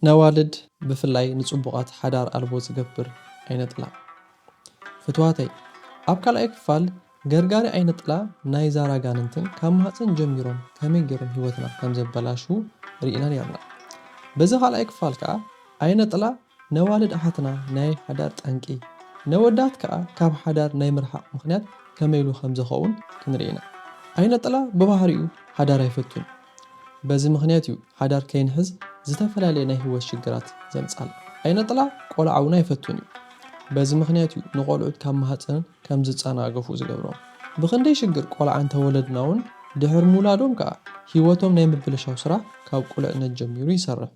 نوالد بفلاي نصبغات حدار ألبو زقبر أين طلع فتواتي أبكال أكفال غرغاري أين طلع ناي زارا غاننتن كم هاتن جميرون كمي جيرون هيوتنا كم زبلاشو رئينا نيرنا بزغال أكفال كا أين طلع نوالد أحتنا ناي حدار تنكي نودات كا كاب حدار ناي مرحق مخنيات كميلو خمزة خون كنرئينا أين طلع ببهاريو حدار يفتون بزي مخنياتيو حدار كين حز زتفلالي ناي هو الشجرات زمصال أين طلع قولعونا يفتوني بزي مخنياتيو نقولعود كم هاتن كم زتصانا أقفو زقبرون بخندي شجر قولع أنت ولدناون دحر مولادهم كا هيوتهم ناي مبلشاو سرح كاب قولع نجميرو يسرح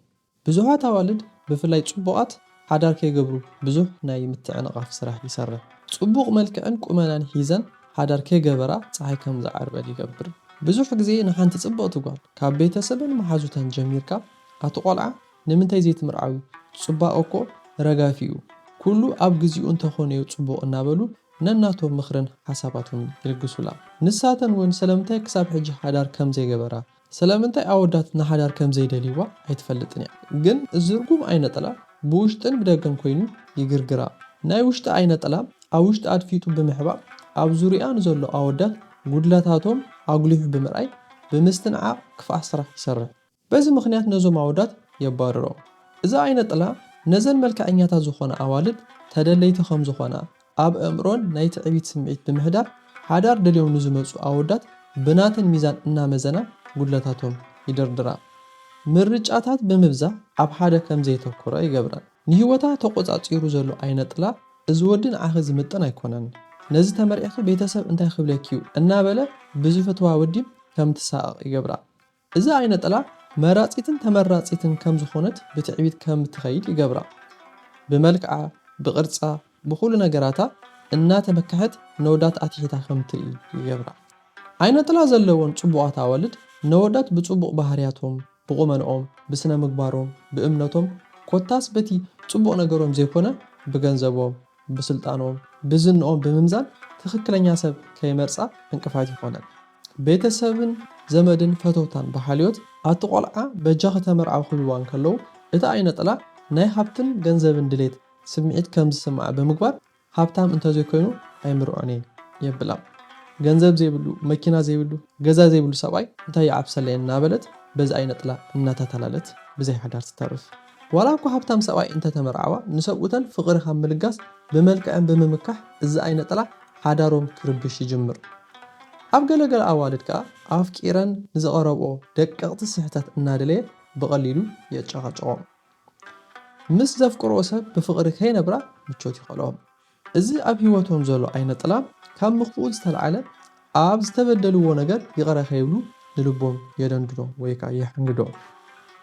بزوحات والد بفلاي تصبقات حدار كي قبرو بزوح ناي متعنقاف سرح يسرح تصبق ملكأن كؤمنان هيزن حدار كي قبرا صحي كم زعربا يقبر بزوح جزي نحن تصبق تقول كاب بيت سبن محازوتان جميركا أتقولع نمنتي زيت مرعوي تصبقوكو رقافيو كله أب جزيو أنت خوني تصبق النابلو نناتهم مخرن حساباتهم يلقسولا نساتن وين سلامتي كساب حج حدار كم زي قبرا سلامتي أودات نحدار كم زي دليوا هيتفلتني جن الزرقوم أين طلع بوشتن بدقن كوينو يقرقرا ناي وشت أين طلع أوشت أدفيتو بمحباب أب زوريان زولو أودات قدلاتاتهم أقوليه بمرأي بمستنعاق كفاح سرح يسرح بزي مخنيات نزو معودات يباررو إذا أين طلع نزل ملكا أنياتا زخونا أوالد تدليتو خم زخونا أب أمرون نايت عبيد سمعيت بمهدار حدار دليون نزو مزو أودات بناتن ميزان إنا مزنا قدلاتاتهم يدردرا مرجعاتات بمبزا أب حدا كم زيتو كورا يقبران نيوتا تقوز يرو زلو أين طلع إزودين عاخز متنا يكونن نزي تمريحو بيتسب انتاي خبلكيو النابلة بزفتوا وديم كم تساق يقبرا إذا أين طلع مراتيتن تمراتيتن كم زخونت بتعبيد كم تخيل يقبرا بملكعة بقرصة بخول نقراتا إنا تمكحت نودات أتيحتا خمتري يقبرا أين طلع زلوون صبوعات والد نودات بصبوع بحرياتهم بقومنهم بسنا مقبارهم بأمنتهم كوتاس بتي صبوع نقرهم زيكونا بغنزبهم بسلطانهم بزنهم بممزان تخكلن سب كيمرصا انقفات يكونن ቤተሰብን ዘመድን ፈቶታን በሐልዮት አጥቆልዓ በጃኸ ተመርዓው ክልዋን ከለው እታ አይነ ጥላ ናይ ሀብትን ገንዘብን ድሌት ስምዒት ከም ዝስማዕ በምግባር ሀብታም እንተዘይ ኮይኑ አይምርዖኔ የብላ ገንዘብ ዘይብሉ መኪና ዘይብሉ ገዛ ዘይብሉ ሰባይ እንታይ ይዓብሰለይ እናበለት በዛ አይነ ጥላ እናታታላለት በዘይ ሓዳር ተተርፍ ዋላ እኮ ሀብታም ሰባይ እንተ ተመርዓዋ ንሰብኡተን ፍቅሪ ከም ምልጋስ በመልክዕን በመምካሕ እዚ አይነ ጥላ ሓዳሮም ክርብሽ ይጅምር أب قال أوالدك أفكيرا نزقربو دققت السحتات النادلية بقليلو يتشاقشقوم مس زفكرو سب بفقرك هي نبرا بتشوتي خلوهم إزي أب هيوتهم زولو أين طلاب كان مخفوض ستالعالم أب استبدلوا ونقر يغرا خيولو للبوم يدندنو ويكا يحنقدو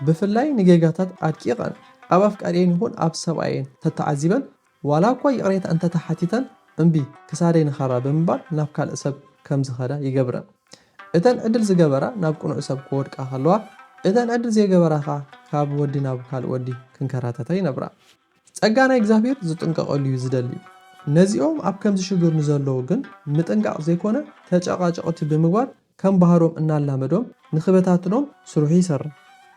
بفلاي نجيجاتات أدكيقا أب أفكارين هون أب سبعين تتعذبا ولا كوا يغريت أنت تحتيتا انبي كسارين خراب مبار نفكال أسب كم زخدا يجبرن إذن عدل زجبرة نابكون عصب كود كهالوا إذن عدل زجبرة كاب ودي نابكال ودي كنكراتتين نبرة أجانا إجزابير زتنقع قليو زدلي نزيوم أب كم زشجر نزل لوجن متنقع زيكونا تجاقع جقت بمقبار كم بهارهم إن الله مدوم نخبتاتهم سروحي سر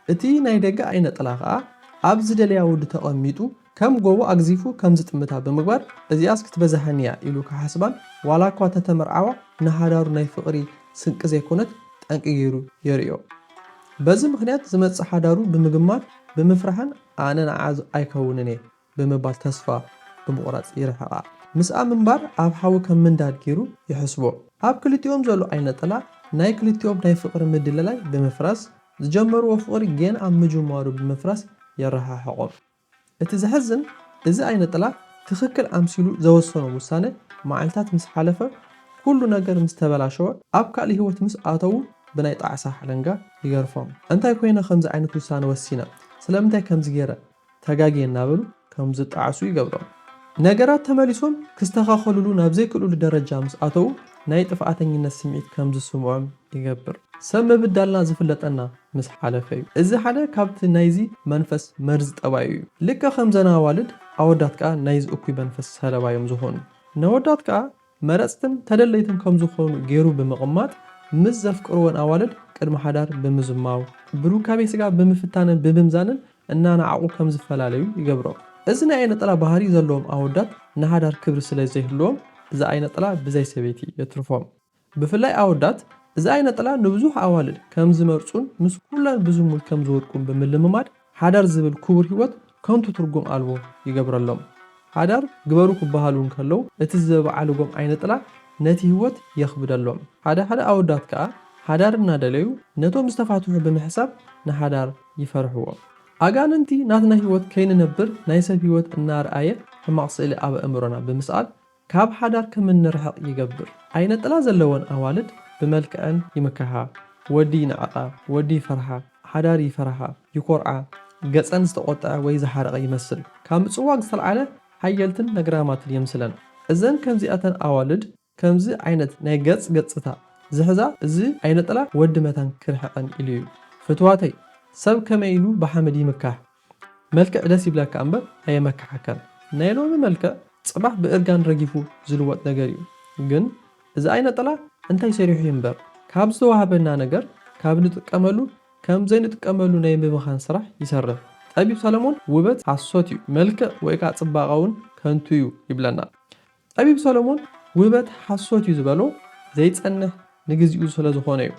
إتي نايدقة أين طلاقة أب زدلي عود تأميتو كم جوا أجزيفو كم زت متها بمقبار إذا أسكت بزهنيا يلوك حسبان ولا قوة تمرعوا نهارار ناي فقري سنك زي كونت أنكيرو يريو بزي مخنيات زمت صحادارو بمجمار بمفرحان أنا نعاز أيكونني بمبال تصفى بمقرات يرحقا مسأ منبار أب حاو كم من دار كيرو يحسبو أب كلتيوم زولو أين طلع ناي كلتيوم ناي فقر مدللاي بمفرس زجمر وفقري جين عم مجمارو بمفرس يرحا حقوم اتزحزن إذا أين طلع تخكل أمسيلو زوصفنا وسانة معلتات مس حلفة كل نجار مستبلا شو أبقى اللي هو تمس أتو بنايت عسى حلنجا يعرفهم أنت يكوينا خمسة عين وسانة والسينة سلامتك كم زجيرة تجاجي النابلو كم زت عسوي قبلهم نجارات تماليسهم كستخاخلوا نبزي كل درجة مس أتو نايت فأتني النسميت كم زسمعهم يجبر سبب بدلنا زفلت أنا مس حلفة إذا حدا كابت نايزي منفس مرز أبايو لك خمسة والد أوداتك نايز أكوي منفس هلا بايم زهون نوداتك مرستن تدليتن كم زخون غيرو بمقمات مزف قروان أوالد قدم حدار بمزماو بروكابي سغا بمفتانن ببمزانن እናናዓቁ ከም ዝፈላለዩ ይገብሮም። እዚ ናይ ዓይነ ጥላ ባህሪ ዘለዎም ኣወዳት ንሓዳር ክብሪ ስለ ዘይህልዎም እዚ ዓይነ ጥላ ብዘይ ሰበይቲ የትርፎም። ብፍላይ ኣወዳት እዚ ዓይነ ጥላ ንብዙሕ ኣዋልድ ከም ዝመርፁን ምስ ኩለን ብዝሙድ ከም ዝወድቁን ብምልምማድ ሓዳር ዝብል ክቡር ሂወት ከንቱ ትርጉም ኣልቦ ይገብረሎም። ሓዳር ግበሩ ክበሃሉ እንከለው እቲ ዘበዓልጎም ዓይነ ጥላ ነቲ ሂወት የኽብደሎም። ሓደ ኣወዳት ከዓ ሓዳር እናደለዩ ነቶም ዝተፋትሑ ብምሕሳብ ንሓዳር ይፈርሕዎም። ኣጋንንቲ ናትና ሂወት ከይንነብር ናይ ሰብ ሂወት እናርኣየ ሕማቕ ስእሊ ኣብ ኣእምሮና ብምስኣል ካብ ሓዳር ከም እንርሕቕ ይገብር። ዓይነ ጥላ ዘለወን ኣዋልድ ብመልክዐን ይምክሓ፣ ወዲ ይንዕቓ፣ ወዲ ይፈርሓ፣ ሓዳር ይፈርሓ፣ ይኮርዓ፣ ገፀን ዝተቆጠዐ ወይ ዝሓረቐ ይመስል። ካብ ምፅዋግ ዝተልዓለ ሓየልትን ነግራማትን የምስለን። እዘን ከምዚኣተን ኣዋልድ ከምዚ ዓይነት ናይ ገፅታ ዝሕዛ እዚ ዓይነ ጥላ ወዲ መታን ክርሕቐን ኢሉ እዩ። ፍትዋተይ ሰብ ከመይ ኢሉ ብሓመድ ይምካሕ፣ መልክዕ ደስ ይብለካ እምበር ኣየመካሓከን። ናይ ሎሚ መልክዕ ፅባሕ ብእርጋን ረጊፉ ዝልወጥ ነገር እዩ። ግን እዚ ዓይነ ጥላ እንታይ ሰሪሑ እምበር ካብ ዝተዋሃበና ነገር ካብ ንጥቀመሉ ከም ዘይንጥቀመሉ ናይ ምምኻን ስራሕ ይሰርሕ። ጠቢብ ሰሎሞን ውበት ሓሶት እዩ፣ መልክዕ ወይ ከዓ ፅባቐ እውን ከንቱ እዩ ይብለና። ጠቢብ ሰሎሞን ውበት ሓሶት እዩ ዝበሎ ዘይፀንሕ ንግዚኡ ስለ ዝኾነ እዩ።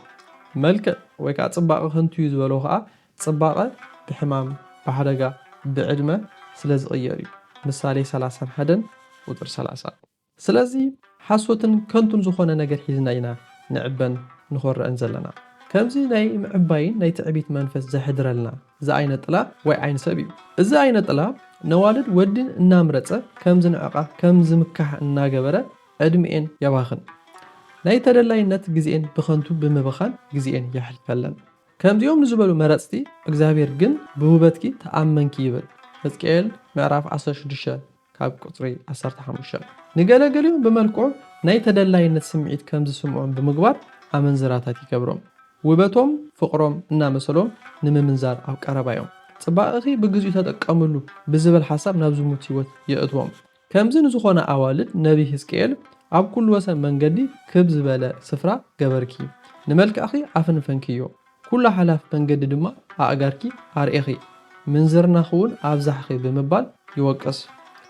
መልክዕ ወይ ከዓ ፅባቐ ከንቱ እዩ ዝበሎ ከዓ ፅባቐ ብሕማም፣ ብሓደጋ፣ ብዕድመ ስለ ዝቕየር እዩ። ምሳሌ 31 ቁጥር 30። ስለዚ ሓሶትን ከንቱን ዝኾነ ነገር ሒዝና ኢና ንዕበን ንኾርአን ዘለና። ከምዚ ናይ ምዕባይን ናይ ትዕቢት መንፈስ ዘሕድረልና እዚ ዓይነ ጥላ ወይ ዓይነ ሰብ እዩ። እዚ ዓይነ ጥላ ነዋልድ ወድን እናምረፀ ከም ዝንዕቓ ከም ዝምካሕ እናገበረ ዕድሚኤን የባኽን። ናይ ተደላይነት ግዜኤን ብኸንቱ ብምብኻን ግዜኤን የሕልፈለን። ከምዚኦም ንዝበሉ መረፅቲ እግዚኣብሔር ግን ብውበትኪ ተኣመንኪ ይብል። ሕዝቅኤል ምዕራፍ 16 ካብ ቁፅሪ 15። ንገለገሊኦም ብመልክዖም ናይ ተደላይነት ስምዒት ከም ዝስምዖም ብምግባር ኣመንዝራታት ይገብሮም። ውበቶም ፍቕሮም እናመሰሎም ንምምንዛር ኣብ ቀረባ እዮም። ጽባቕኺ ብግዚኡ ተጠቀምሉ ብዝብል ሓሳብ ናብ ዝሙት ህይወት የእትዎም። ከምዚ ንዝኾነ ኣዋልድ ነቢይ ሕዝቅኤል ኣብ ኩሉ ወሰን መንገዲ ክብ ዝበለ ስፍራ ገበርኪ፣ ንመልክዕኺ ኣፍንፈንኪዮ፣ ኩሉ ሓላፍ መንገዲ ድማ ኣእጋርኪ ኣርኤኺ፣ ምንዝርናኺ እውን ኣብዛሕኺ ብምባል ይወቅስ።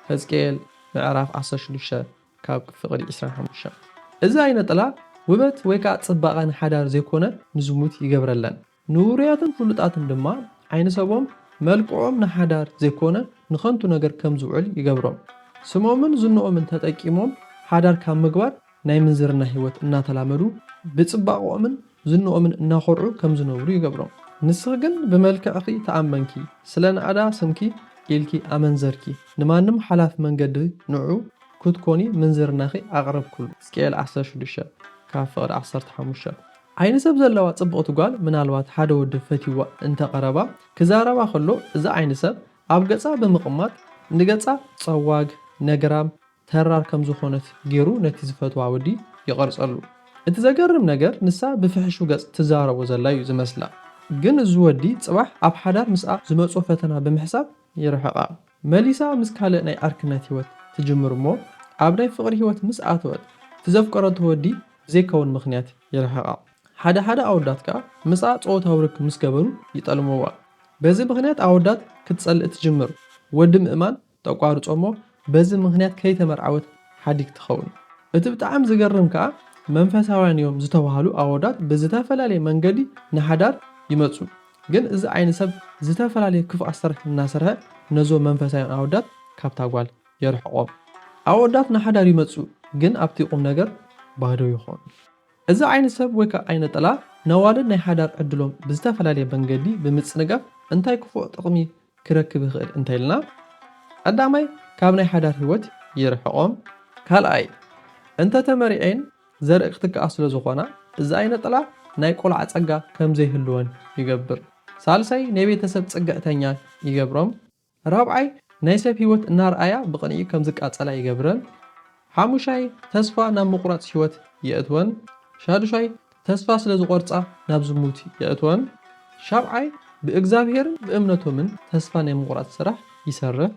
ሕዝቅኤል ምዕራፍ 16 ካብ ፍቕዲ 25። እዚ ዓይነ ጥላ ውበት ወይ ከዓ ጽባቐ ንሓዳር ዘይኮነ ንዝሙት ይገብረለን። ንውሩያትን ፍሉጣትን ድማ ዓይነ ሰቦም መልክዖም ንሓዳር ዘይኮነ ንኸንቱ ነገር ከም ዝውዕል ይገብሮም። ስሞምን ዝንኦምን ተጠቂሞም ሓዳር ካብ ምግባር ናይ ምንዝርና ህይወት እናተላመዱ ብጽባቕኦምን ዝንኦምን እናኾርዑ ከም ዝነብሩ ይገብሮም። ንስኺ ግን ብመልክዕኺ ተኣመንኪ፣ ስለ ንኣዳ ስምኪ ኢልኪ ኣመንዘርኪ፣ ንማንም ሓላፍ መንገዲ ንዑ ክትኮኒ ምንዝርናኺ ኣቕረብኩሉ። ሕዝቅኤል 16 ካብ ፍቕዲ 15። ዓይነ ሰብ ዘለዋ ጽብቕቲ ጓል ምናልባት ሓደ ወዲ ፈቲዋ እንተቐረባ ክዛረባ ከሎ እዚ ዓይነ ሰብ ኣብ ገጻ ብምቕማጥ ንገጻ ፀዋግ ነግራም ተራር ከም ዝኾነት ገይሩ ነቲ ዝፈትዋ ወዲ ይቐርጸሉ። እቲ ዘገርም ነገር ንሳ ብፍሕሹ ገጽ ትዛረቦ ዘላ እዩ ዝመስላ። ግን እዚ ወዲ ጽባሕ ኣብ ሓዳር ምስኣ ዝመጾ ፈተና ብምሕሳብ ይርሕቓ። መሊሳ ምስ ካልእ ናይ ዓርክነት ህይወት ትጅምር እሞ ኣብ ናይ ፍቕሪ ህይወት ምስ ኣተወት ትዘፍቀረቶ ወዲ ዘይከውን ምኽንያት ይርሕቓ። ሓደ ኣወዳት ከዓ ምስኣ ጾታዊ ርክብ ምስ ገበሩ ይጠልምዋ። በዚ ምኽንያት ኣወዳት ክትጸልእ ትጅምር። ወዲ ምእማን ተቋርጾ እሞ በዚ ምኽንያት ከይተመርዓወት ሓዲግ ትኸውን። እቲ ብጣዕሚ ዝገርም ከዓ መንፈሳውያን እዮም ዝተባሃሉ ኣወዳት ብዝተፈላለየ መንገዲ ንሓዳር ይመፁ። ግን እዚ ዓይነ ሰብ ዝተፈላለየ ክፉእ ስራሕ እናሰርሐ ነዞም መንፈሳውያን ኣወዳት ካብታ ጓል የርሕቖም። ኣወዳት ንሓዳር ይመፁ፣ ግን ኣብቲ ቁም ነገር ባዶ ይኾኑ። እዚ ዓይነ ሰብ ወይ ከዓ ዓይነ ጥላ ነዋልድ ናይ ሓዳር ዕድሎም ብዝተፈላለየ መንገዲ ብምፅንጋፍ እንታይ ክፉእ ጥቕሚ ክረክብ ይኽእል እንተኢልና፣ ቀዳማይ ካብ ናይ ሓዳር ህይወት ይርሕቖም። ካልኣይ እንተተመሪዐን ዘርኢ ክትከኣ ስለ ዝኾና እዚ ዓይነ ጥላ ናይ ቆልዓ ጸጋ ከም ዘይህልወን ይገብር። ሳልሳይ ናይ ቤተሰብ ጽግዕተኛ ይገብሮም። ራብዓይ ናይ ሰብ ህይወት እናርኣያ ብቕንዒ ከም ዝቃጸላ ይገብረን። ሓሙሻይ ተስፋ ናብ ምቁራጽ ህይወት የእትወን። ሻድሻይ ተስፋ ስለ ዝቆርጻ ናብ ዝሙት የእትወን። ሻብዓይ ብእግዚአብሔርን ብእምነቶምን ተስፋ ናይ ምቁራጽ ስራሕ ይሰርሕ።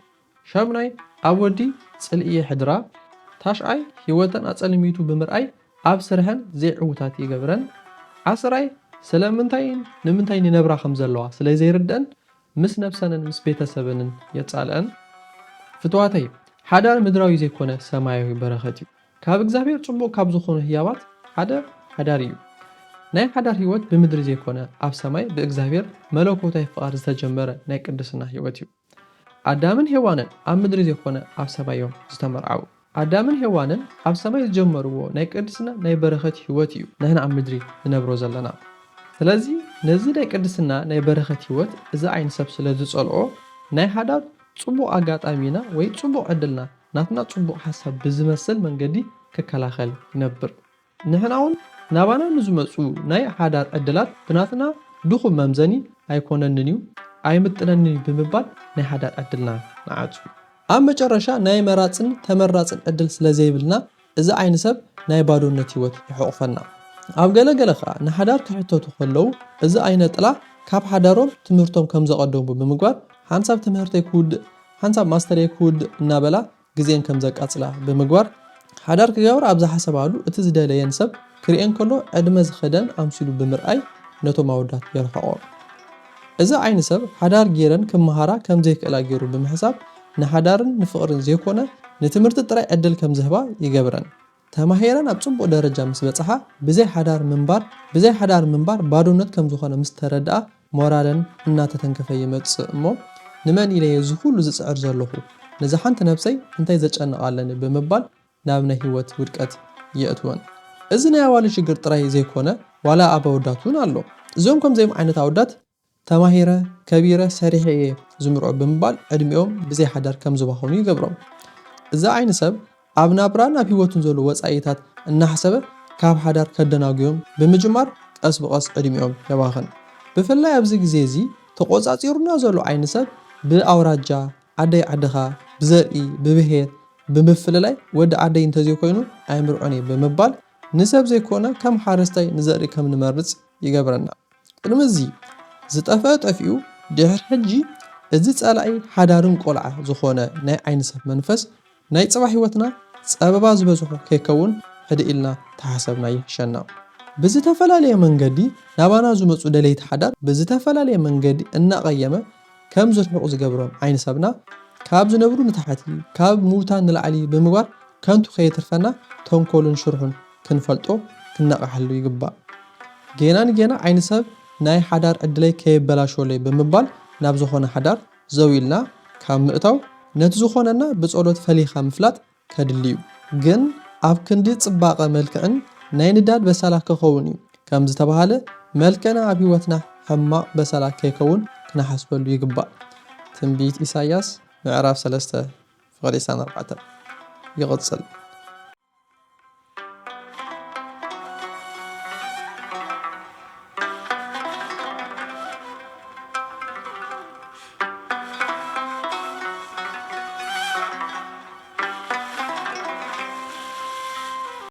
ሻምናይ ኣብ ወዲ ጽልእየ ሕድራ። ታሽዓይ ህይወተን ኣጸልሚቱ ብምርኣይ ኣብ ስርሐን ዘይዕውታት ይገብረን። ዓስራይ ስለምንታይ ንምንታይ ንነብራ ከም ዘለዋ ስለ ዘይርድአን ምስ ነፍሰንን ምስ ቤተሰብንን የጻልአን ፍትዋተይ ሓዳር ምድራዊ ዘይኮነ ሰማያዊ በረኸት እዩ ካብ እግዚአብሔር ጽቡቕ ካብ ዝኾኑ ህያባት ሓደ ሓዳር እዩ ናይ ሓዳር ህይወት ብምድሪ ዘይኮነ ኣብ ሰማይ ብእግዚአብሔር መለኮታዊ ፍቃድ ዝተጀመረ ናይ ቅድስና ህይወት እዩ ኣዳምን ሔዋንን ኣብ ምድሪ ዘይኮነ ኣብ ሰማዮም ዝተመርዓው ኣዳምን ሔዋንን ኣብ ሰማይ ዝጀመርዎ ናይ ቅድስና ናይ በረኸት ህይወት እዩ ንሕና ኣብ ምድሪ ንነብሮ ዘለና ስለዚ ነዚ ናይ ቅድስና ናይ በረኸት ህይወት እዚ ዓይን ሰብ ስለ ዝጸልኦ ናይ ሓዳር ጽቡቕ ኣጋጣሚና ወይ ጽቡቕ ዕድልና ናትና ጽቡቕ ሓሳብ ብዝመስል መንገዲ ክከላኸል ይነብር ንሕና እውን ናባና ንዝመፁ ናይ ሓዳር ዕድላት ብናትና ድኹም መምዘኒ ኣይኮነንን እዩ ኣይምጥነንን እዩ ብምባል ናይ ሓዳር ዕድልና ንዓፁ ኣብ መጨረሻ ናይ መራፅን ተመራፅን ዕድል ስለ ዘይብልና እዚ ዓይን ሰብ ናይ ባዶነት ህይወት ይሕቑፈና ኣብ ገለገለ ከዓ ንሓዳር ክሕተቱ ከለዉ እዚ ዓይነ ጥላ ካብ ሓዳሮም ትምህርቶም ከም ዘቐደሙ ብምግባር ሓንሳብ ትምህርተይ ክውድእ ሓንሳብ ማስተረይ ክውድእ እናበላ ግዜን ከም ዘቃፅላ ብምግባር ሓዳር ክገብር ኣብ ዝሓሰባሉ እቲ ዝደለየን ሰብ ክሪአን ከሎ ዕድመ ዝኸደን ኣምሲሉ ብምርኣይ ነቶም ኣወዳት የርሕቖም እዚ ዓይኒ ሰብ ሓዳር ጌረን ክመሃራ ከም ዘይክእላ ገይሩ ብምሕሳብ ንሓዳርን ንፍቕርን ዘይኮነ ንትምህርቲ ጥራይ ዕድል ከም ዝህባ ይገብረን ተማሂረን ኣብ ጽቡቕ ደረጃ ምስ በጽሓ ብዘይ ሓዳር ምንባር ባዶነት ከም ዝኾነ ምስ ተረድኣ ሞራለን እናተተንከፈ ይመጽእ እሞ ንመን ኢለየ ዝኩሉ ዝጽዕር ዘለኹ ነዚ ሓንቲ ነፍሰይ እንታይ ዘጨንቃለኒ ብምባል ናብ ናይ ህይወት ውድቀት የእትወን እዚ ናይ ኣዋልድ ሽግር ጥራይ ዘይኮነ ዋላ ኣብ ኣወዳቱን ኣሎ እዞም ከምዚኦም ዓይነት ኣወዳት ተማሂረ ከቢረ ሰሪሐ እየ ዝምርዖ ብምባል ዕድሚኦም ብዘይ ሓዳር ከም ዝባኽኑ ይገብሮም እዚ ዓይኒ ሰብ ኣብ ናብራን ኣብ ህይወቱን ዘሎ ወፃኢታት እናሕሰበ ካብ ሓዳር ከደናግዮም ብምጅማር ቀስ ብቐስ ዕድሚኦም የባኽን ብፍላይ ኣብዚ ግዜ እዚ ተቆጻጺሩና ዘሎ ዓይኒ ሰብ ብኣውራጃ ዓደይ ዓድኻ ብዘርኢ ብብሄር ብምፍልላይ ወዲ ዓደይ እንተዘይኮይኑ ኣይምርዖን እየ ብምባል ንሰብ ዘይኮነ ከም ሓረስታይ ንዘርኢ ከም ንመርጽ ይገብረና ቅድሚ እዚ ዝጠፍአ ጠፊኡ ድሕሪ ሕጂ እዚ ጸላኢ ሓዳርን ቆልዓ ዝኾነ ናይ ዓይኒ ሰብ መንፈስ ናይ ጽባሕ ህይወትና ጸበባ ዝበዝሖ ከይከውን ሕድ ኢልና ተሓሰብና ይሕሸና ብዝተፈላለየ መንገዲ ናባና ዝመፁ ደለይቲ ሓዳር ብዝተፈላለየ መንገዲ እናቐየመ ከም ዝርሕቑ ዝገብሮም ዓይኒ ሰብና ካብ ዝነብሩ ንታሕቲ ካብ ምውታን ንላዕሊ ብምግባር ከንቱ ከየትርፈና ተንኮልን ሽርሑን ክንፈልጦ ክነቕሐሉ ይግባእ ጌና ንጌና ዓይኒ ሰብ ናይ ሓዳር ዕድለይ ከየበላሸለይ ብምባል ናብ ዝኾነ ሓዳር ዘው ኢልና ካብ ምእታው ነቲ ዝኾነና ብጸሎት ፈሊኻ ምፍላጥ ከድልዩ ግን ኣብ ክንዲ ጽባቐ መልክዕን ናይ ንዳድ በሰላ ክኸውን እዩ ከም ዝተባሃለ መልክዕና ኣብ ህይወትና ሕማቕ በሰላ ከይከውን ክነሓስበሉ ይግባእ ትንቢት ኢሳያስ ምዕራፍ 3 ፍቕዲ 24 ይቕጽል